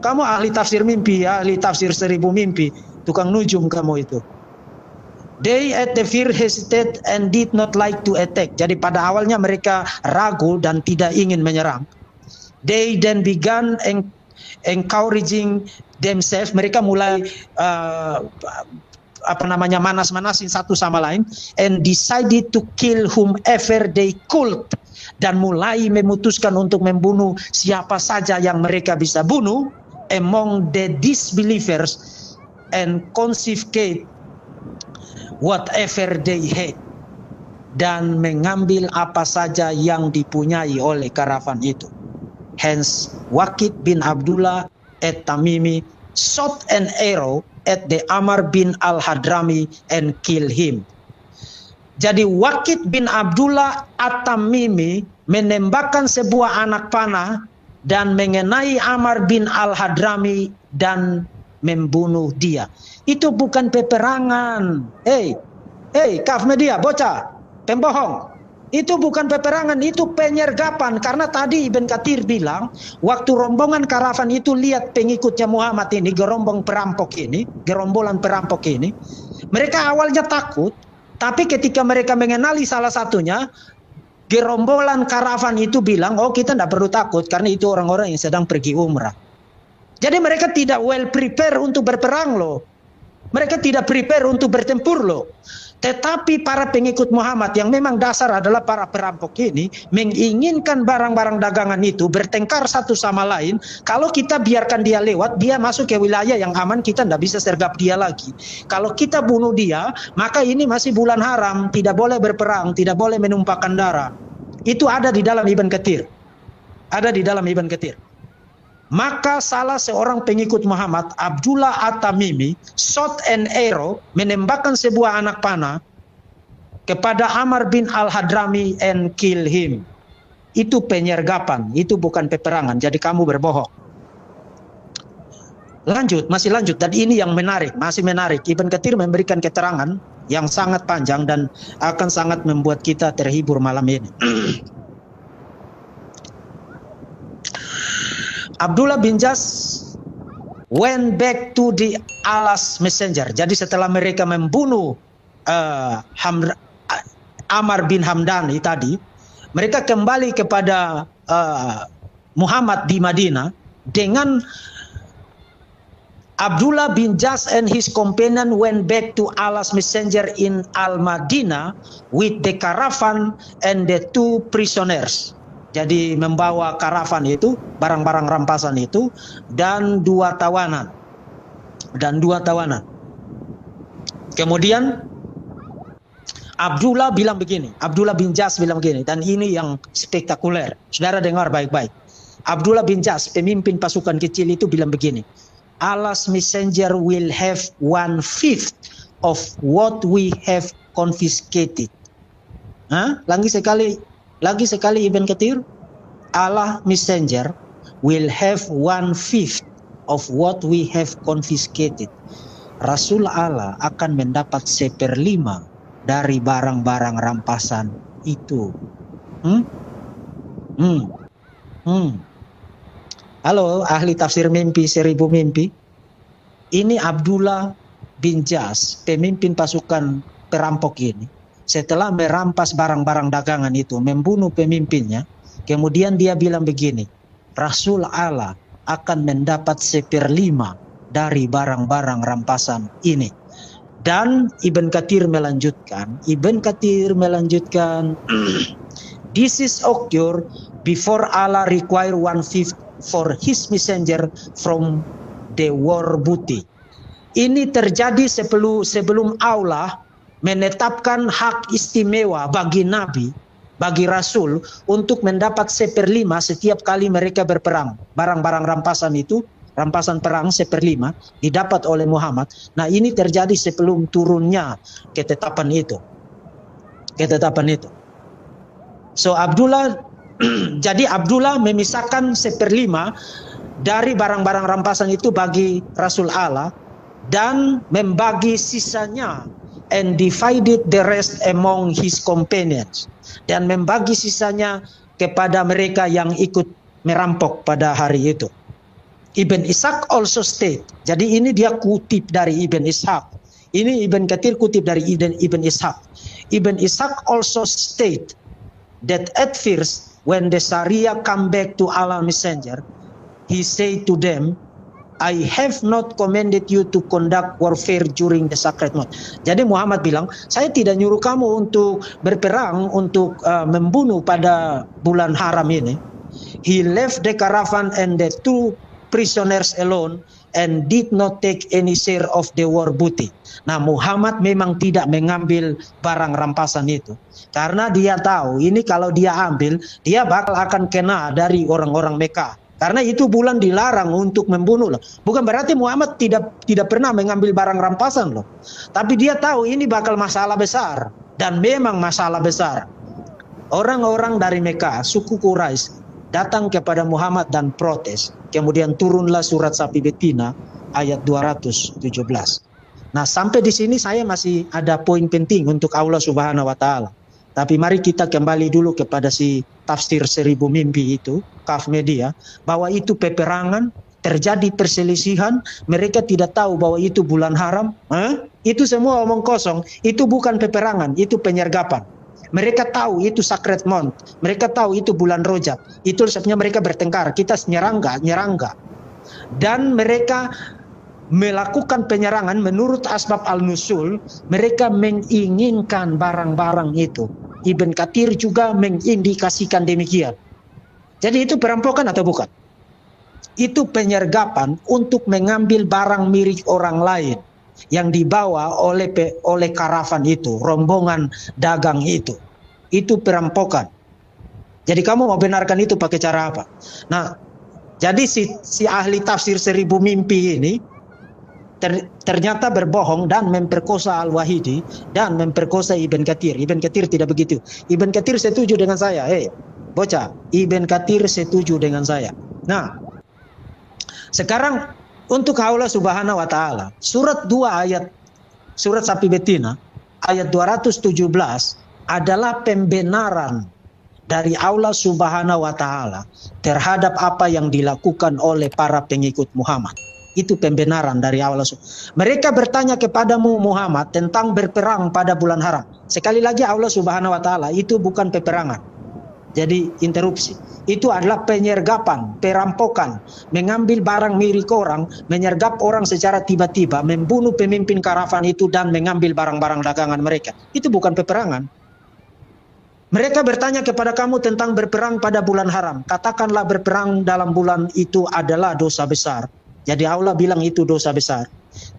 Kamu ahli tafsir mimpi, ahli tafsir 1000 mimpi, tukang nujum kamu itu. They at the fear hesitate and did not like to attack. Jadi pada awalnya mereka ragu dan tidak ingin menyerang. They then began encouraging themselves. Mereka mulai manas-manasin satu sama lain, and decided to kill whomever they could, dan mulai memutuskan untuk membunuh siapa saja yang mereka bisa bunuh among the disbelievers and confiscate whatever they had, dan mengambil apa saja yang dipunyai oleh karavan itu. Hence Waqid bin Abdullah at-Tamimi shot an arrow at the Amr bin al-Hadrami and kill him. Jadi Waqid bin Abdullah at-Tamimi menembakkan sebuah anak panah dan mengenai Amr bin al-Hadrami dan membunuh dia. Itu bukan peperangan. Kaf media, bocah, pembohong. Itu bukan peperangan, itu penyergapan. Karena tadi Ibn Katsir bilang, waktu rombongan karavan itu lihat pengikutnya Muhammad ini, gerombolan perampok ini, mereka awalnya takut, tapi ketika mereka mengenali salah satunya, gerombolan karavan itu bilang, oh kita tidak perlu takut, karena itu orang-orang yang sedang pergi umrah. Jadi mereka tidak well prepare untuk berperang loh. Mereka tidak prepare untuk bertempur loh. Tetapi para pengikut Muhammad yang memang dasar adalah para perampok ini menginginkan barang-barang dagangan itu bertengkar satu sama lain. Kalau kita biarkan dia lewat, dia masuk ke wilayah yang aman, kita tidak bisa sergap dia lagi. Kalau kita bunuh dia, maka ini masih bulan haram, tidak boleh berperang, tidak boleh menumpahkan darah. Itu ada di dalam Ibn Katsir. Ada di dalam Ibn Katsir. Maka salah seorang pengikut Muhammad, Abdullah at-Tamimi, shot an arrow, menembakkan sebuah anak panah kepada Amr bin al-Hadrami and kill him. Itu penyergapan, itu bukan peperangan. Jadi kamu berbohong. Masih lanjut. Dan ini yang menarik, masih menarik. Ibn Katsir memberikan keterangan yang sangat panjang dan akan sangat membuat kita terhibur malam ini. Abdullah bin Jas went back to the Allah's messenger. Jadi setelah mereka membunuh Amr bin Hamdani tadi, mereka kembali kepada Muhammad di Madinah dengan Abdullah bin Jas and his companion went back to Allah's messenger in Al-Madinah with the caravan and the 2 prisoners. Jadi membawa karavan itu, barang-barang rampasan itu, dan 2 tawanan. Kemudian Abdullah bin Jas bilang begini, dan ini yang spektakuler. Saudara dengar baik-baik. Abdullah bin Jas, pemimpin pasukan kecil itu bilang begini, Allah's messenger will have 1/5 of what we have confiscated. Lagi sekali Ibn Katsir, Allah messenger will have 1/5 of what we have confiscated. Rasul Allah akan mendapat 1/5 dari barang-barang rampasan itu. Halo ahli tafsir mimpi 1000 mimpi. Ini Abdullah bin Jas, pemimpin pasukan perampok ini. Setelah merampas barang-barang dagangan itu, membunuh pemimpinnya, kemudian dia bilang begini, Rasul Allah akan mendapat 1/5 dari barang-barang rampasan ini. Dan Ibn Katsir melanjutkan, this is occur before Allah require 1/5 for his messenger from the war booty. Ini terjadi sebelum Allah menetapkan hak istimewa bagi Nabi, bagi Rasul untuk mendapat 1/5 setiap kali mereka berperang. Barang-barang rampasan itu, rampasan perang 1/5 didapat oleh Muhammad. Nah ini terjadi sebelum turunnya ketetapan itu. So Abdullah, jadi Abdullah memisahkan 1/5 dari barang-barang rampasan itu bagi Rasul Allah dan membagi sisanya, and divided the rest among his companions, dan membagi sisanya kepada mereka yang ikut merampok pada hari itu. Ibn Ishaq also state. Jadi ini dia kutip dari Ibn Ishaq. Ini Ibn Kathir kutip dari Ibn Ishaq. Ibn Ishaq also state that at first when the Sharia come back to Allah Messenger, he said to them, I have not commanded you to conduct warfare during the sacred month. Jadi Muhammad bilang, saya tidak nyuruh kamu untuk berperang, untuk membunuh pada bulan haram ini. He left the caravan and the 2 prisoners alone and did not take any share of the war booty. Nah, Muhammad memang tidak mengambil barang rampasan itu. Karena dia tahu, ini kalau dia ambil, dia bakal akan kena dari orang-orang Mekah. Karena itu bulan dilarang untuk membunuh loh. Bukan berarti Muhammad tidak pernah mengambil barang rampasan loh. Tapi dia tahu ini bakal masalah besar. Dan memang masalah besar. Orang-orang dari Mekah, suku Quraisy, datang kepada Muhammad dan protes. Kemudian turunlah surat sapi betina ayat 217. Nah, sampai di sini saya masih ada poin penting untuk Allah Subhanahu wa taala. Tapi mari kita kembali dulu kepada si tafsir 1000 mimpi itu, Kaf Media, bahwa itu peperangan, terjadi perselisihan, mereka tidak tahu bahwa itu bulan haram. Itu semua omong kosong, itu bukan peperangan, itu penyergapan. Mereka tahu itu sacred month, mereka tahu itu bulan Rojab, itu sebabnya mereka bertengkar, kita nyerang nggak. Dan mereka melakukan penyerangan menurut asbab al-nusul, mereka menginginkan barang-barang itu. Ibn Kathir juga mengindikasikan demikian. Jadi itu perampokan atau bukan? Itu penyergapan untuk mengambil barang milik orang lain yang dibawa oleh karavan itu, rombongan dagang itu. Itu perampokan. Jadi kamu mau benarkan itu pakai cara apa? Nah, jadi si ahli tafsir 1000 mimpi ini ternyata berbohong dan memperkosa Al-Wahidi dan memperkosa Ibn Kathir. Ibn Kathir tidak begitu. Ibn Kathir setuju dengan saya. Bocah, Ibn Kathir setuju dengan saya. Nah, sekarang untuk Allah Subhanahu wa taala, surat 2 ayat surat sapi betina ayat 217 adalah pembenaran dari Allah Subhanahu wa taala terhadap apa yang dilakukan oleh para pengikut Muhammad. Itu pembenaran dari Allah. Mereka bertanya kepadamu Muhammad tentang berperang pada bulan haram. Sekali lagi Allah Subhanahu wa taala itu bukan peperangan. Jadi interupsi. Itu adalah penyergapan, perampokan, mengambil barang milik orang, menyergap orang secara tiba-tiba, membunuh pemimpin karavan itu dan mengambil barang-barang dagangan mereka. Itu bukan peperangan. Mereka bertanya kepada kamu tentang berperang pada bulan haram. Katakanlah berperang dalam bulan itu adalah dosa besar. Jadi Allah bilang itu dosa besar.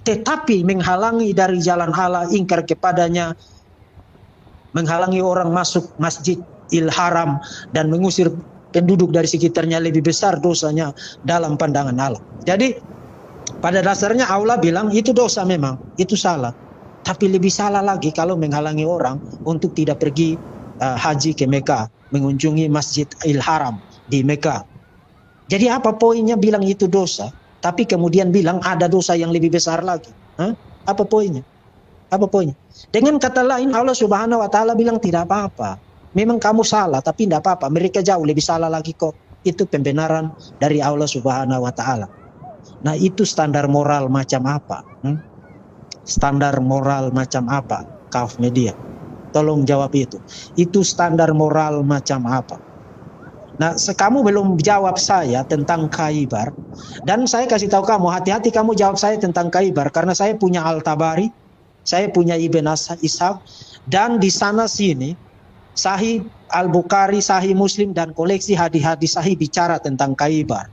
Tetapi menghalangi dari jalan Allah, ingkar kepadanya, menghalangi orang masuk Masjidil Haram dan mengusir penduduk dari sekitarnya lebih besar dosanya dalam pandangan Allah. Jadi pada dasarnya Allah bilang itu dosa memang, itu salah. Tapi lebih salah lagi kalau menghalangi orang untuk tidak pergi haji ke Mekah, mengunjungi Masjidil Haram di Mekah. Jadi apa poinnya bilang itu dosa? Tapi kemudian bilang ada dosa yang lebih besar lagi. Apa poinnya? Apa poinnya? Dengan kata lain Allah Subhanahu wa taala bilang tidak apa-apa. Memang kamu salah tapi tidak apa-apa. Mereka jauh lebih salah lagi kok. Itu pembenaran dari Allah Subhanahu wa taala. Nah, itu standar moral macam apa? Standar moral macam apa? Kaf Media. Tolong jawab itu. Itu standar moral macam apa? Nah, kamu belum jawab saya tentang Khaybar. Dan saya kasih tahu kamu, hati-hati kamu jawab saya tentang Khaybar. Karena saya punya Al-Tabari, saya punya Ibn Ishaq. Dan di sana sini, Sahih Al-Bukhari, Sahih Muslim, dan koleksi hadis-hadis Sahih bicara tentang Khaybar.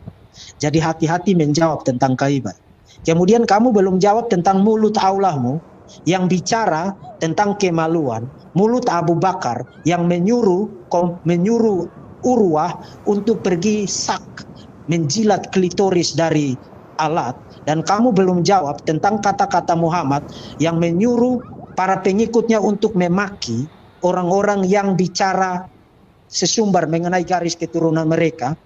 Jadi hati-hati menjawab tentang Khaybar. Kemudian kamu belum jawab tentang mulut Allahmu yang bicara tentang kemaluan. Mulut Abu Bakar yang menyuruh Urwah untuk pergi menjilat klitoris dari alat. Dan kamu belum jawab tentang kata-kata Muhammad yang menyuruh para pengikutnya untuk memaki orang-orang yang bicara sesumbar mengenai garis keturunan mereka,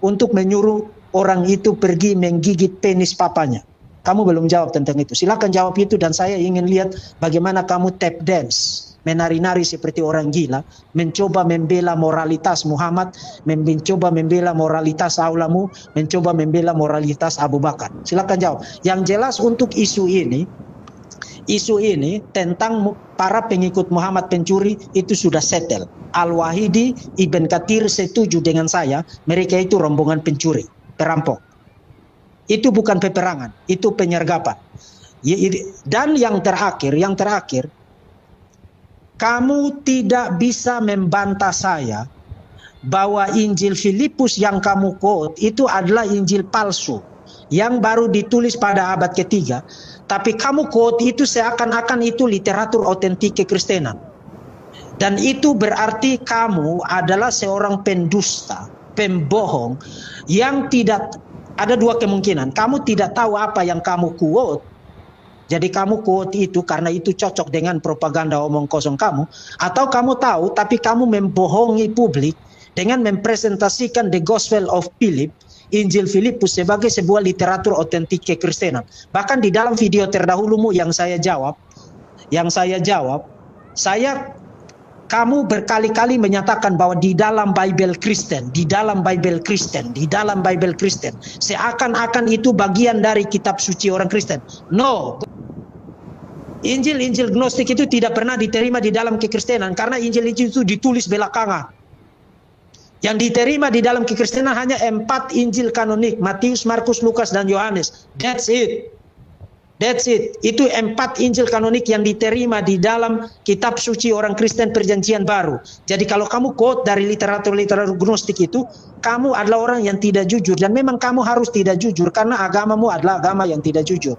untuk menyuruh orang itu pergi menggigit penis papanya. Kamu belum jawab tentang itu. Silakan jawab itu dan saya ingin lihat bagaimana kamu tap dance menari-nari seperti orang gila, mencoba membela moralitas Muhammad, mencoba membela moralitas Aulamu, mencoba membela moralitas Abu Bakar. Silakan jawab. Yang jelas untuk isu ini tentang para pengikut Muhammad pencuri itu sudah settle. Al-Wahidi, Ibn Katsir setuju dengan saya, mereka itu rombongan pencuri, perampok. Itu bukan peperangan, itu penyergapan. Dan yang terakhir, kamu tidak bisa membantah saya bahwa Injil Filipus yang kamu quote itu adalah Injil palsu yang baru ditulis pada abad ketiga, tapi kamu quote itu seakan-akan itu literatur otentik kekristenan. Dan itu berarti kamu adalah seorang pendusta, pembohong yang tidak, ada dua kemungkinan. Kamu tidak tahu apa yang kamu quote. Jadi kamu quote itu karena itu cocok dengan propaganda omong kosong kamu. Atau kamu tahu tapi kamu membohongi publik dengan mempresentasikan the Gospel of Philip, Injil Filipus sebagai sebuah literatur otentik kekristenan. Bahkan di dalam video terdahulumu yang saya jawab, kamu berkali-kali menyatakan bahwa di dalam Bible Kristen, seakan-akan itu bagian dari kitab suci orang Kristen. No. Injil Gnostik itu tidak pernah diterima di dalam kekristenan karena Injil itu ditulis belakangan. Yang diterima di dalam kekristenan hanya 4 Injil kanonik, Matius, Markus, Lukas, dan Yohanes. That's it. Itu 4 Injil kanonik yang diterima di dalam kitab suci orang Kristen perjanjian baru. Jadi kalau kamu quote dari literatur Gnostik itu, kamu adalah orang yang tidak jujur. Dan memang kamu harus tidak jujur karena agamamu adalah agama yang tidak jujur.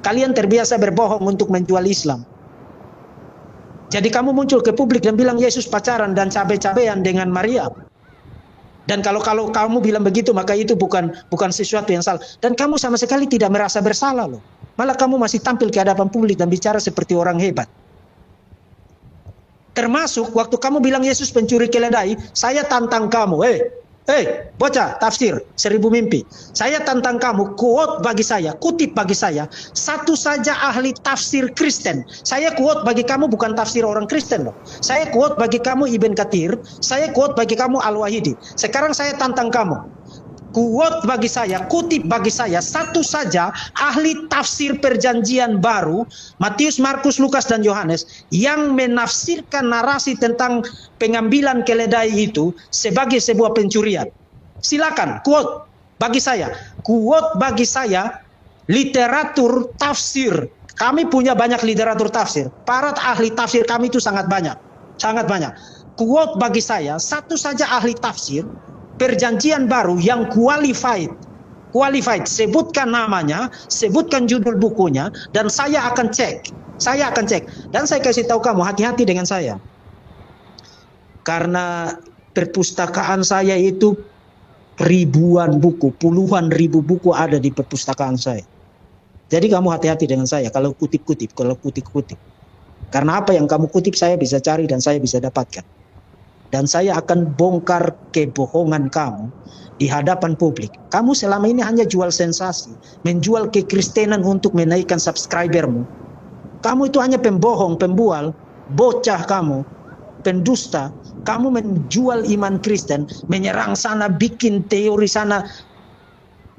Kalian terbiasa berbohong untuk menjual Islam. Jadi kamu muncul ke publik dan bilang Yesus pacaran dan cabe-cabean dengan Maria. Dan kalau kamu bilang begitu maka itu bukan sesuatu yang salah. Dan kamu sama sekali tidak merasa bersalah loh. Malah kamu masih tampil ke hadapan publik dan bicara seperti orang hebat. Termasuk waktu kamu bilang Yesus pencuri keledai, saya tantang kamu, bocah tafsir 1000 mimpi. Saya tantang kamu, quote bagi saya, kutip bagi saya, satu saja ahli tafsir Kristen. Saya quote bagi kamu bukan tafsir orang Kristen loh. Saya quote bagi kamu Ibn Katsir, saya quote bagi kamu Al-Wahidi. Sekarang saya tantang kamu. Quote bagi saya, kutip bagi saya, satu saja ahli tafsir perjanjian baru, Matius, Markus, Lukas, dan Yohanes, yang menafsirkan narasi tentang pengambilan keledai itu sebagai sebuah pencurian. Silakan, quote bagi saya. Quote bagi saya, literatur tafsir. Kami punya banyak literatur tafsir. Para ahli tafsir kami itu sangat banyak. Sangat banyak. Quote bagi saya, satu saja ahli tafsir perjanjian baru yang qualified, sebutkan namanya, sebutkan judul bukunya, dan saya akan cek, dan saya kasih tahu kamu, hati-hati dengan saya, karena perpustakaan saya itu ribuan buku, puluhan ribu buku ada di perpustakaan saya. Jadi kamu hati-hati dengan saya kalau kutip-kutip, karena apa yang kamu kutip saya bisa cari dan saya bisa dapatkan. Dan saya akan bongkar kebohongan kamu di hadapan publik. Kamu selama ini hanya jual sensasi, menjual kekristenan untuk menaikkan subscribermu. Kamu itu hanya pembohong, pembual, bocah kamu, pendusta. Kamu menjual iman Kristen, menyerang sana, bikin teori sana,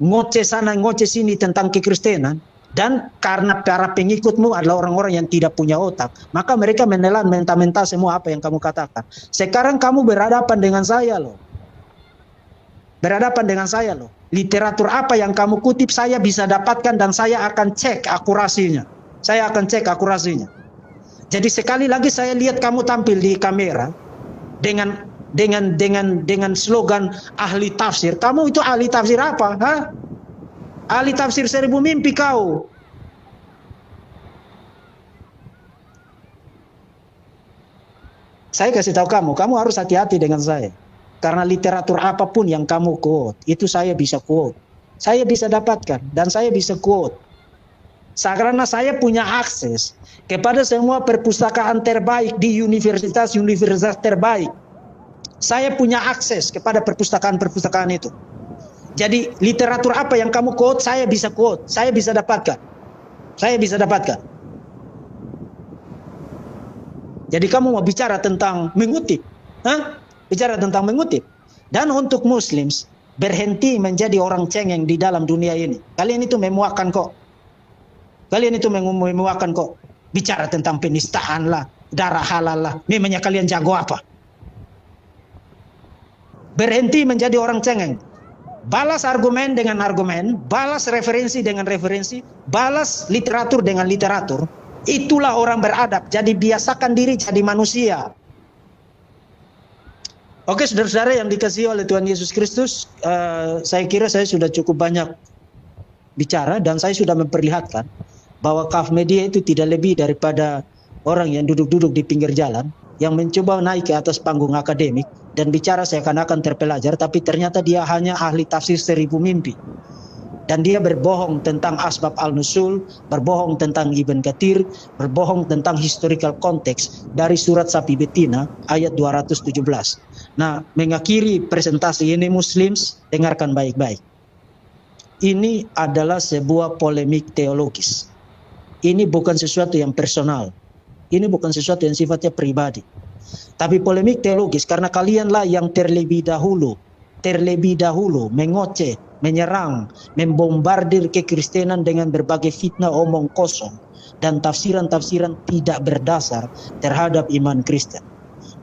ngoceh sini tentang kekristenan. Dan karena para pengikutmu adalah orang-orang yang tidak punya otak, maka mereka menelan mentah-mentah semua apa yang kamu katakan. Sekarang kamu berhadapan dengan saya loh. Literatur apa yang kamu kutip saya bisa dapatkan dan saya akan cek akurasinya. Jadi sekali lagi saya lihat kamu tampil di kamera dengan slogan ahli tafsir. Kamu itu ahli tafsir apa? Ahli tafsir 1000 mimpi kau. Saya kasih tahu kamu harus hati-hati dengan saya. Karena literatur apapun yang kamu quote, itu saya bisa quote. Saya bisa dapatkan dan saya bisa quote. Karena saya punya akses kepada semua perpustakaan terbaik di universitas terbaik. Saya punya akses kepada perpustakaan-perpustakaan itu. Jadi literatur apa yang kamu quote, saya bisa quote, saya bisa dapatkan. Jadi kamu mau bicara tentang mengutip? Hah? Bicara tentang mengutip. Dan untuk Muslims, berhenti menjadi orang cengeng di dalam dunia ini. Kalian itu memuakan kok. Kalian itu memuakan kok. Bicara tentang penistaan lah, darah halal lah. Memangnya kalian jago apa? Berhenti menjadi orang cengeng. Balas argumen dengan argumen, balas referensi dengan referensi, balas literatur dengan literatur. Itulah orang beradab. Jadi biasakan diri jadi manusia. Oke, saudara-saudara yang dikasihi oleh Tuhan Yesus Kristus, saya kira saya sudah cukup banyak bicara dan saya sudah memperlihatkan bahwa Kaf Media itu tidak lebih daripada orang yang duduk-duduk di pinggir jalan, yang mencoba naik ke atas panggung akademik dan bicara seakan-akan terpelajar, tapi ternyata dia hanya ahli tafsir 1000 mimpi. Dan dia berbohong tentang asbab al-nusul, berbohong tentang Ibn Katsir, berbohong tentang historical konteks dari surat Sapi Betina ayat 217. Nah, mengakhiri presentasi ini Muslims, dengarkan baik-baik. Ini adalah sebuah polemik teologis. Ini bukan sesuatu yang personal. Ini bukan sesuatu yang sifatnya pribadi. Tapi polemik teologis karena kalianlah yang terlebih dahulu mengoceh, menyerang, membombardir kekristenan dengan berbagai fitnah omong kosong dan tafsiran-tafsiran tidak berdasar terhadap iman Kristen.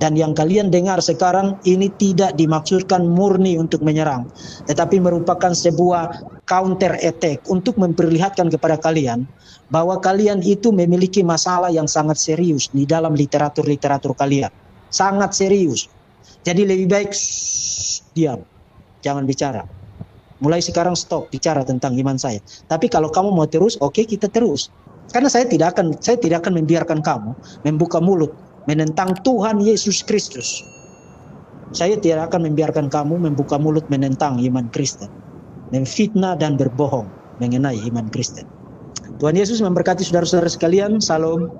Dan yang kalian dengar sekarang ini tidak dimaksudkan murni untuk menyerang, tetapi merupakan sebuah counter attack untuk memperlihatkan kepada kalian bahwa kalian itu memiliki masalah yang sangat serius di dalam literatur-literatur kalian. Sangat serius. Jadi lebih baik diam, jangan bicara. Mulai sekarang stop bicara tentang iman saya. Tapi kalau kamu mau terus, oke, kita terus. Karena saya tidak akan membiarkan kamu membuka mulut menentang Tuhan Yesus Kristus. Saya tidak akan membiarkan kamu membuka mulut menentang iman Kristen, memfitnah dan berbohong mengenai iman Kristen. Tuhan Yesus memberkati saudara-saudara sekalian. Salam.